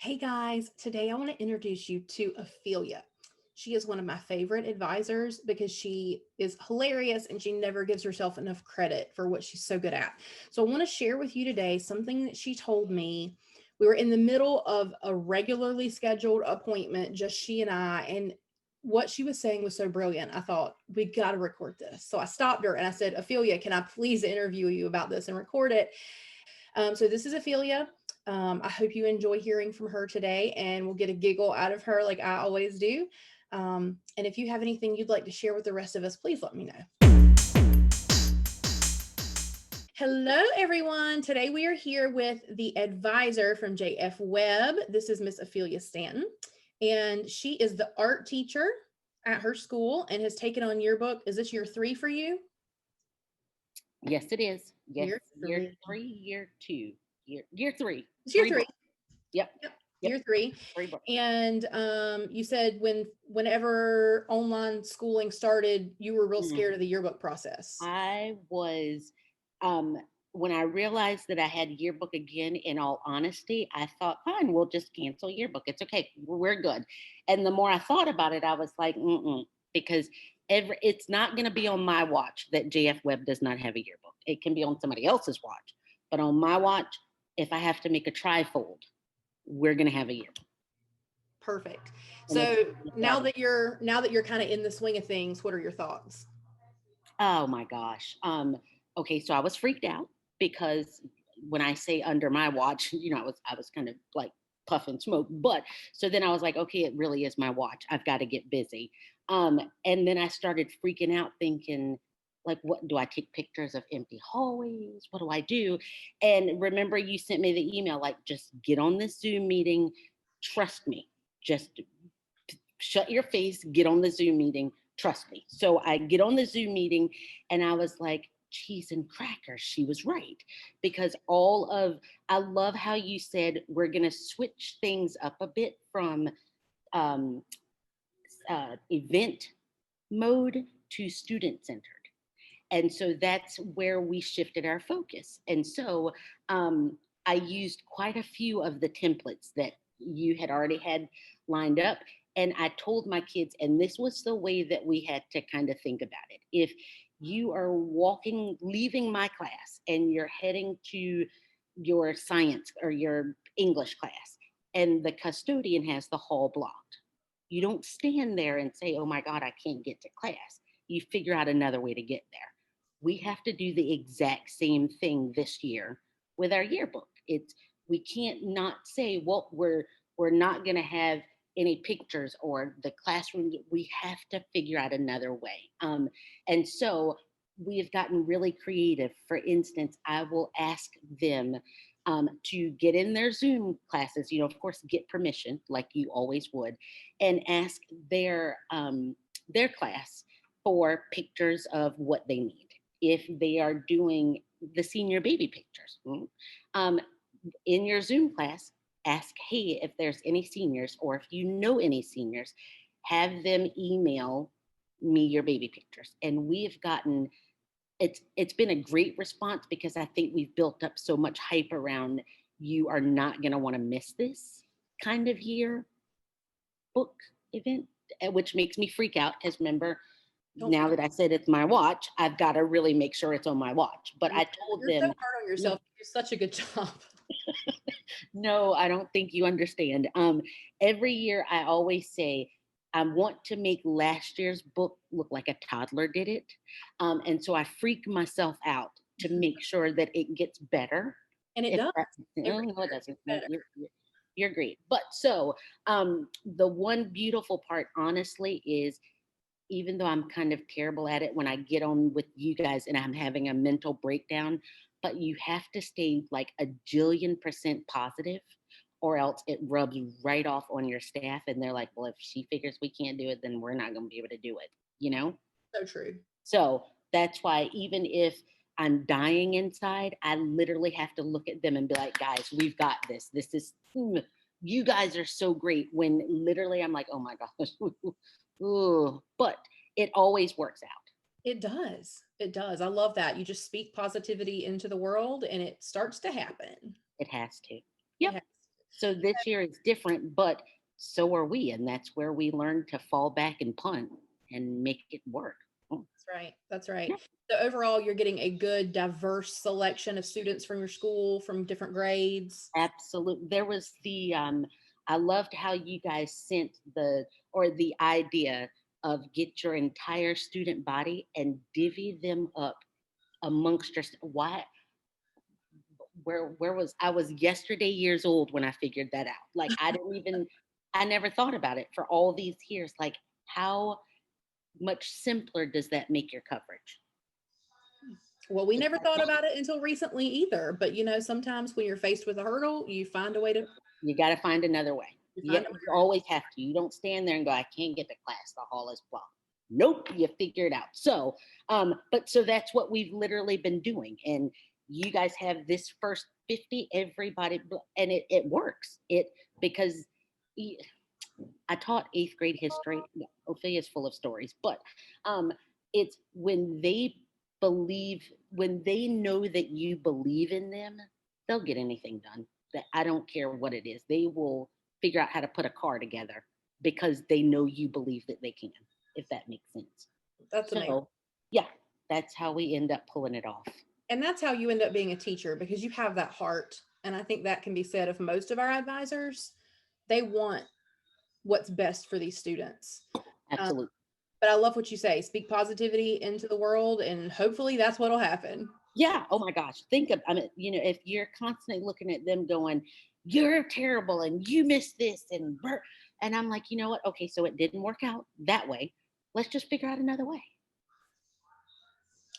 Hey guys, today I want to introduce you to Ophelia. She is one of my favorite advisors because she is hilarious and she never gives herself enough credit for what she's so good at. So I want to share with you today something that she told me. We were in the middle of a regularly scheduled appointment, just she and I, and what she was saying was so brilliant. I thought, we got to record this. So I stopped her and I said, Ophelia, can I please interview you about this and record it? So this is Ophelia. I hope you enjoy hearing from her today and we'll get a giggle out of her like I always do. And if you have anything you'd like to share with the rest of us, please let me know. Hello, everyone. Today we are here with the advisor from JF Webb. This is Miss Ophelia Stanton, and she is the art teacher at her school and has taken on yearbook. Is this year 3 for you? Yes, it is. Yes, Year year 3. 3, year 2, year 3. It's year 3. Books. Yep, Yep. yep. Year 3. 3 books. And you said whenever online schooling started, you were real scared of the yearbook process. I was, when I realized that I had yearbook again, in all honesty, I thought, fine, we'll just cancel yearbook. It's okay. We're good. And the more I thought about it, I was like, because it's not going to be on my watch that JF Webb does not have a yearbook. It can be on somebody else's watch. But on my watch, if I have to make a trifold, we're going to have a yearbook. Perfect. And So now that you're kind of in the swing of things, what are your thoughts? Oh my gosh. Okay, so I was freaked out because when I say under my watch, I was kind of like puffing smoke. But so then I was like, okay, it really is my watch. I've got to get busy. And then I started freaking out, thinking, like, what do I take pictures of empty hallways? What do I do? And remember, you sent me the email, like, just get on this Zoom meeting. Trust me. Just shut your face, get on the Zoom meeting. Trust me. So I get on the Zoom meeting and I was like, cheese and crackers. She was right. Because I love how you said we're going to switch things up a bit from um, event mode to student centered. And so that's where we shifted our focus. And so I used quite a few of the templates that you had already had lined up. And I told my kids, and this was the way that we had to kind of think about it. If you are leaving my class and you're heading to your science or your English class, and the custodian has the hall blocked, you don't stand there and say, oh my God, I can't get to class. You figure out another way to get there. We have to do the exact same thing this year with our yearbook. We can't not say, well, we're not going to have any pictures or the classroom. We have to figure out another way. And so we have gotten really creative. For instance, I will ask them to get in their Zoom classes, of course, get permission like you always would, and ask their class for pictures of what they need. If they are doing the senior baby pictures, in your Zoom class, ask, hey, if there's any seniors, or if you know any seniors, have them email me your baby pictures. And we've gotten, it's been a great response because I think we've built up so much hype around, you are not going to want to miss this kind of year book event, which makes me freak out because remember, now that I said it's my watch, I've got to really make sure it's on my watch. But I told You're so them, hard on yourself. You're such a good job. no, I don't think you understand. Every year I always say, I want to make last year's book look like a toddler did it. And so I freak myself out to make sure that it gets better. And it does. No, it doesn't. No, you're great. But so the one beautiful part, honestly, is even though I'm kind of terrible at it when I get on with you guys and I'm having a mental breakdown, but you have to stay like a jillion% positive or else it rubs right off on your staff. And they're like, well, if she figures we can't do it, then we're not going to be able to do it, So true. So that's why even if I'm dying inside, I literally have to look at them and be like, guys, we've got this. This is, you guys are so great, when literally I'm like, oh my gosh. Ooh, but it always works out. It does. It does. I love that. You just speak positivity into the world and it starts to happen. It has to. Yep. So this year is different, but so are we. And that's where we learn to fall back and punt and make it work. Mm, That's right. That's right. yeah, So overall, you're getting a good, diverse selection of students from your school, from different grades. absolutely. There was I loved how you guys sent the idea of get your entire student body and divvy them up amongst your, why, where was I was yesterday years old when I figured that out. Like I never thought about it for all these years. Like how much simpler does that make your coverage? Well, we Does never that thought make- about it until recently either. But sometimes when you're faced with a hurdle, you find a way to You got to find another way. you Yeah, find a way. you always have to. You don't stand there and go, I can't get to class. The hall is blocked. Nope, you figure it out. So, but so that's what we've literally been doing. And you guys have this first 50, everybody, and it works. Because I taught eighth grade history. Yeah, Ophelia's full of stories, but um, it's when they know that you believe in them, they'll get anything done. That I don't care what it is. They will figure out how to put a car together because they know you believe that they can, if that makes sense. That's amazing. So, yeah, that's how we end up pulling it off. And that's how you end up being a teacher because you have that heart. And I think that can be said of most of our advisors. They want what's best for these students. Absolutely. But I love what you say. Speak positivity into the world, and hopefully that's what'll happen. Yeah. Oh my gosh. I mean, if you're constantly looking at them going, you're terrible and you missed this and I'm like, you know what? Okay, so it didn't work out that way. Let's just figure out another way.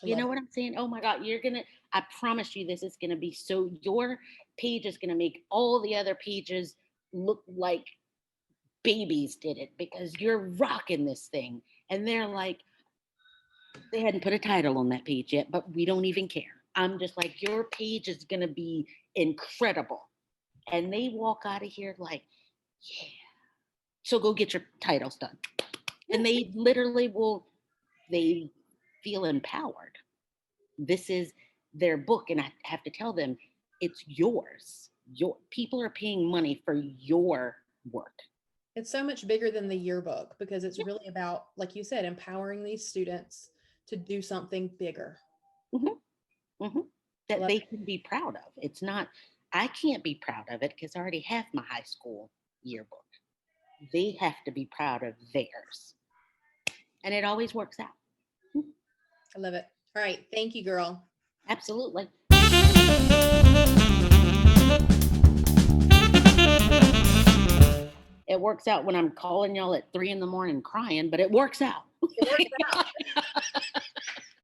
I You love know it. what I'm saying? Oh my God, I promise you this is gonna be so your page is gonna make all the other pages look like babies did it because you're rocking this thing. And they're like, they hadn't put a title on that page yet, but we don't even care. I'm just like, your page is going to be incredible. And they walk out of here like, yeah. So go get your titles done. And they literally they feel empowered. This is their book. And I have to tell them, it's yours. Your people are paying money for your work. It's so much bigger than the yearbook because it's really about, like you said, empowering these students to do something bigger. Mm-hmm. Mm-hmm. That Love they it. can be proud of. It's not, I can't be proud of it because I already have my high school yearbook. They have to be proud of theirs. And it always works out. I love it. All right. Thank you, girl. Absolutely. It works out when I'm calling y'all at 3 a.m. crying, but it works out. It works out.